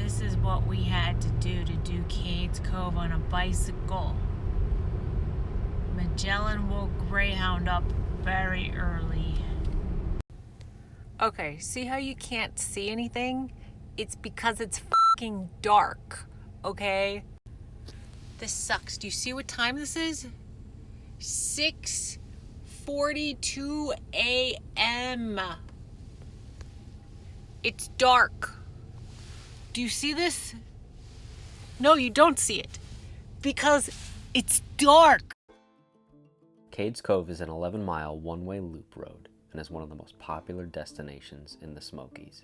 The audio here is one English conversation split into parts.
This is what we had to do Cades Cove on a bicycle. Magellan woke Greyhound up very early. Okay, see how you can't see anything? It's because it's fucking dark, okay? This sucks. Do you see what time this is? 6:42 a.m. It's dark. Do you see this? No, you don't see it. Because it's dark. Cades Cove is an 11-mile one-way loop road and is one of the most popular destinations in the Smokies.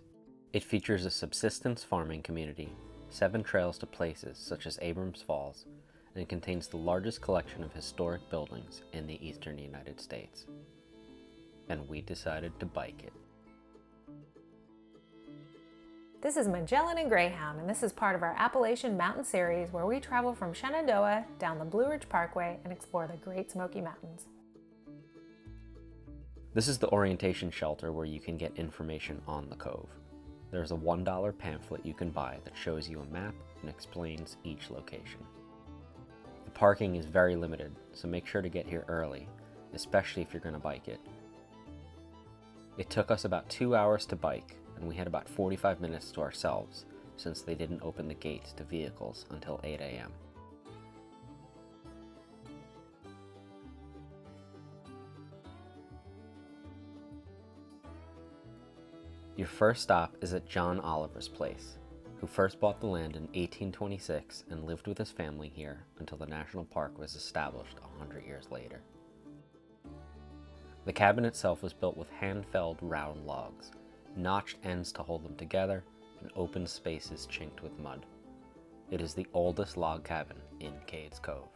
It features a subsistence farming community, 7 trails to places such as Abrams Falls, and contains the largest collection of historic buildings in the eastern United States. And we decided to bike it. This is Magellan and Greyhound, and this is part of our Appalachian Mountain series where we travel from Shenandoah down the Blue Ridge Parkway and explore the Great Smoky Mountains. This is the orientation shelter where you can get information on the cove. There's a $1 pamphlet you can buy that shows you a map and explains each location. The parking is very limited, so make sure to get here early, especially if you're going to bike it. It took us about 2 hours to bike, and we had about 45 minutes to ourselves since they didn't open the gates to vehicles until 8 a.m. Your first stop is at John Oliver's place, who first bought the land in 1826 and lived with his family here until the national park was established 100 years later. The cabin itself was built with hand-felled round logs, notched ends to hold them together, and open spaces chinked with mud. It is the oldest log cabin in Cades Cove.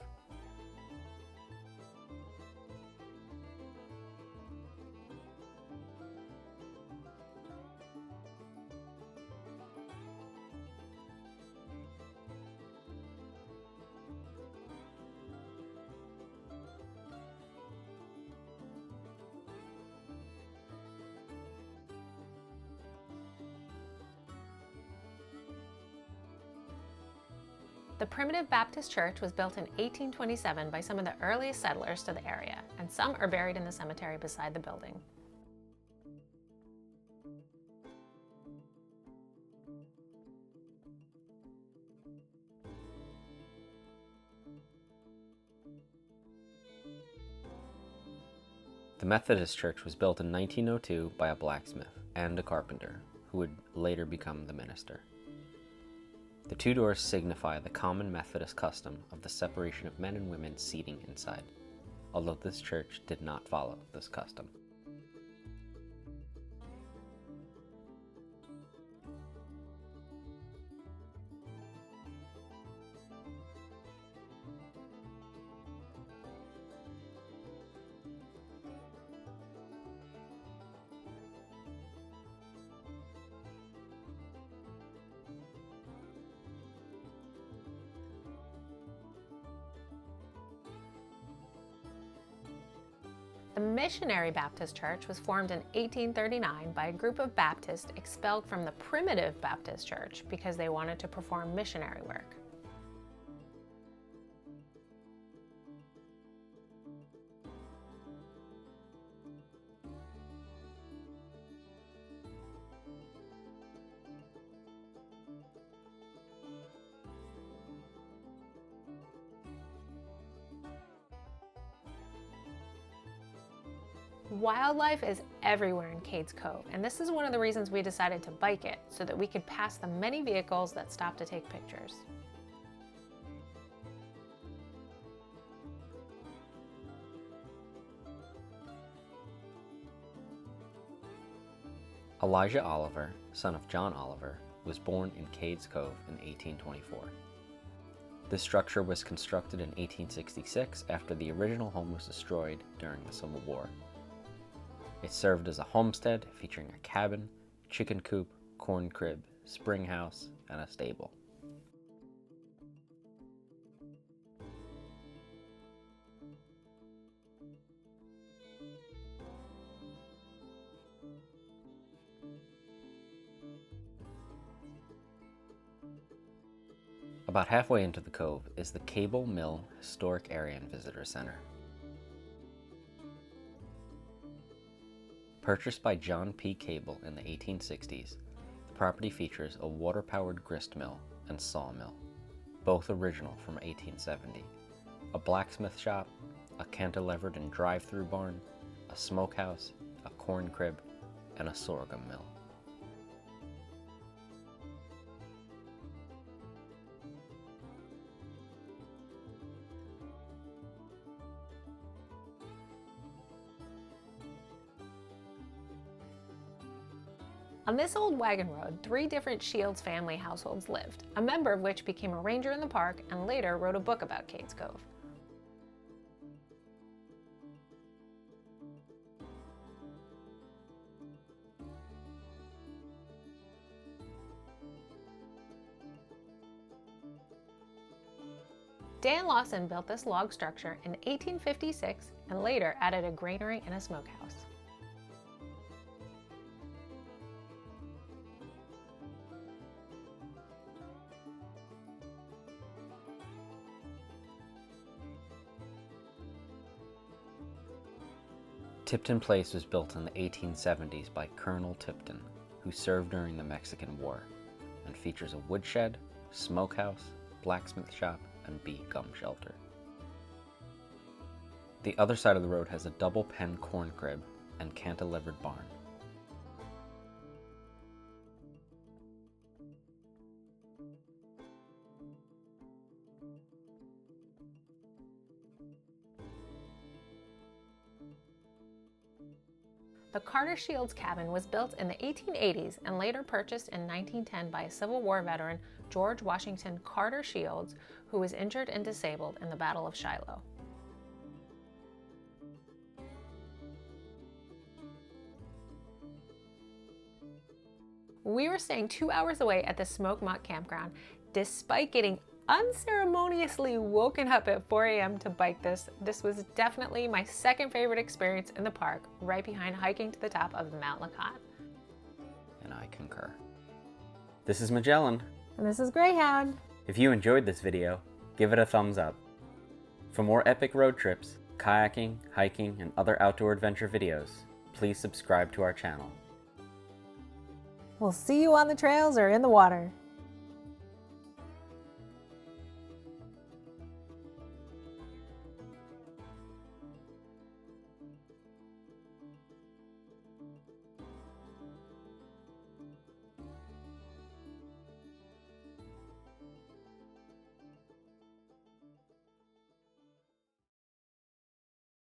The primitive Baptist church was built in 1827 by some of the earliest settlers to the area, and some are buried in the cemetery beside the building. The Methodist church was built in 1902 by a blacksmith and a carpenter, who would later become the minister. The 2 doors signify the common Methodist custom of the separation of men and women seating inside, although this church did not follow this custom. The Missionary Baptist Church was formed in 1839 by a group of Baptists expelled from the primitive Baptist Church because they wanted to perform missionary work. Wildlife is everywhere in Cades Cove, and this is one of the reasons we decided to bike it, so that we could pass the many vehicles that stop to take pictures. Elijah Oliver, son of John Oliver, was born in Cades Cove in 1824. This structure was constructed in 1866 after the original home was destroyed during the Civil War. It served as a homestead featuring a cabin, chicken coop, corn crib, spring house, and a stable. About halfway into the cove is the Cable Mill Historic Area and Visitor Center. Purchased by John P. Cable in the 1860s, the property features a water-powered grist mill and sawmill, both original from 1870, a blacksmith shop, a cantilevered and drive-through barn, a smokehouse, a corn crib, and a sorghum mill. On this old wagon road, 3 different Shields family households lived, a member of which became a ranger in the park and later wrote a book about Cades Cove. Dan Lawson built this log structure in 1856 and later added a granary and a smokehouse. Tipton Place was built in the 1870s by Colonel Tipton, who served during the Mexican War, and features a woodshed, smokehouse, blacksmith shop, and bee gum shelter. The other side of the road has a double pen corn crib and cantilevered barn. The Carter Shields cabin was built in the 1880s and later purchased in 1910 by a Civil War veteran, George Washington Carter Shields, who was injured and disabled in the Battle of Shiloh. We were staying 2 hours away at the Smoke Muck Campground, despite getting unceremoniously woken up at 4 a.m. to bike this. This was definitely my second favorite experience in the park, right behind hiking to the top of Mount Lacan. And I concur. This is Magellan. And this is Greyhound. If you enjoyed this video, give it a thumbs up. For more epic road trips, kayaking, hiking, and other outdoor adventure videos, please subscribe to our channel. We'll see you on the trails or in the water.